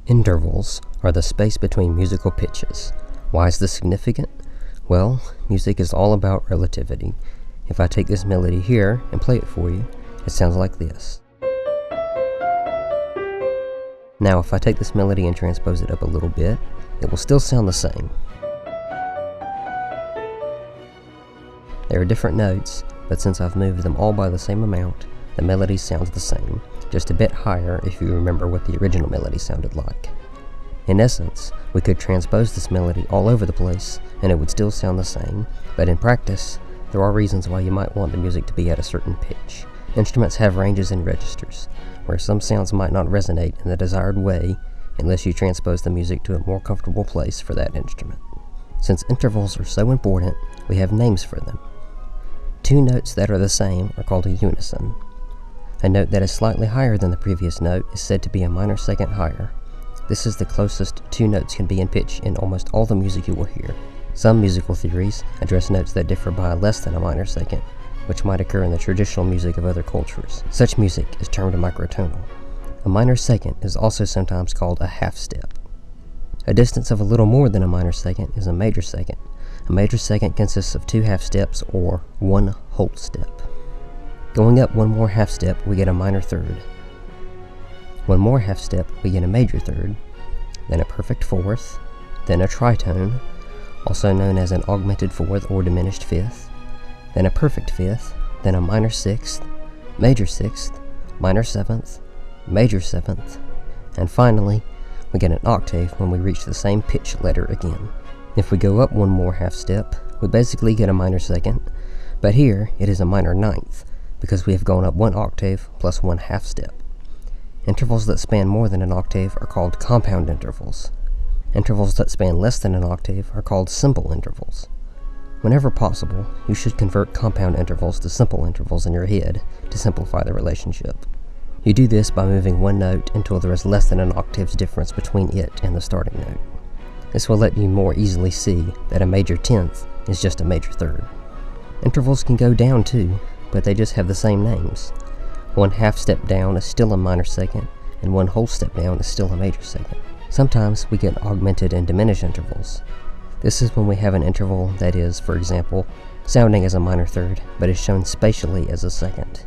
Intervals are the space between musical pitches. Why is this significant? Well, music is all about relativity. If I take this melody here and play it for you, it sounds like this. Now if I take this melody and transpose it up a little bit, it will still sound the same. There are different notes, but since I've moved them all by the same amount, the melody sounds the same, just a bit higher if you remember what the original melody sounded like. In essence, we could transpose this melody all over the place and it would still sound the same, but in practice, there are reasons why you might want the music to be at a certain pitch. Instruments have ranges and registers, where some sounds might not resonate in the desired way unless you transpose the music to a more comfortable place for that instrument. Since intervals are so important, we have names for them. Two notes that are the same are called a unison. A note that is slightly higher than the previous note is said to be a minor second higher. This is the closest two notes can be in pitch in almost all the music you will hear. Some musical theories address notes that differ by less than a minor second, which might occur in the traditional music of other cultures. Such music is termed a microtonal. A minor second is also sometimes called a half step. A distance of a little more than a minor second is a major second. A major second consists of two half steps or one whole step. Going up one more half step, we get a minor third. One more half step, we get a major third, then a perfect fourth, then a tritone, also known as an augmented fourth or diminished fifth, then a perfect fifth, then a minor sixth, major sixth, minor seventh, major seventh, and finally, we get an octave when we reach the same pitch letter again. If we go up one more half step, we basically get a minor second, but here it is a minor ninth, because we have gone up one octave plus one half step. Intervals that span more than an octave are called compound intervals. Intervals that span less than an octave are called simple intervals. Whenever possible, you should convert compound intervals to simple intervals in your head to simplify the relationship. You do this by moving one note until there is less than an octave's difference between it and the starting note. This will let you more easily see that a major tenth is just a major third. Intervals can go down too, but they just have the same names. One half step down is still a minor second, and one whole step down is still a major second. Sometimes we get augmented and diminished intervals. This is when we have an interval that is, for example, sounding as a minor third, but is shown spatially as a second.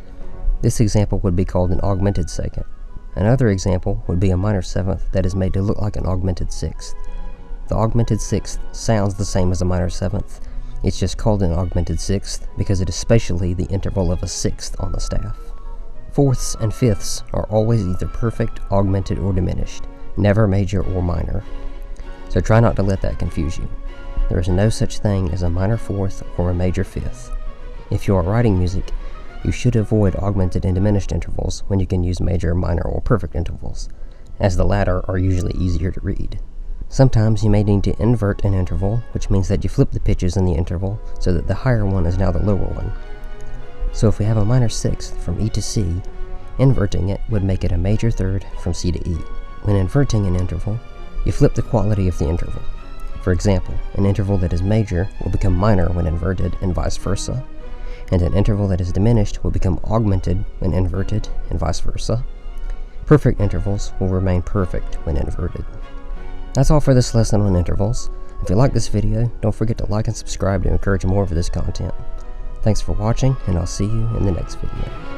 This example would be called an augmented second. Another example would be a minor seventh that is made to look like an augmented sixth. The augmented sixth sounds the same as a minor seventh. It's just called an augmented sixth because it is spatially the interval of a sixth on the staff. Fourths and fifths are always either perfect, augmented, or diminished, never major or minor. So try not to let that confuse you. There is no such thing as a minor fourth or a major fifth. If you are writing music, you should avoid augmented and diminished intervals when you can use major, minor, or perfect intervals, as the latter are usually easier to read. Sometimes you may need to invert an interval, which means that you flip the pitches in the interval so that the higher one is now the lower one. So if we have a minor sixth from E to C, inverting it would make it a major third from C to E. When inverting an interval, you flip the quality of the interval. For example, an interval that is major will become minor when inverted and vice versa, and an interval that is diminished will become augmented when inverted and vice versa. Perfect intervals will remain perfect when inverted. That's all for this lesson on intervals. If you like this video, don't forget to like and subscribe to encourage more of this content. Thanks for watching, and I'll see you in the next video.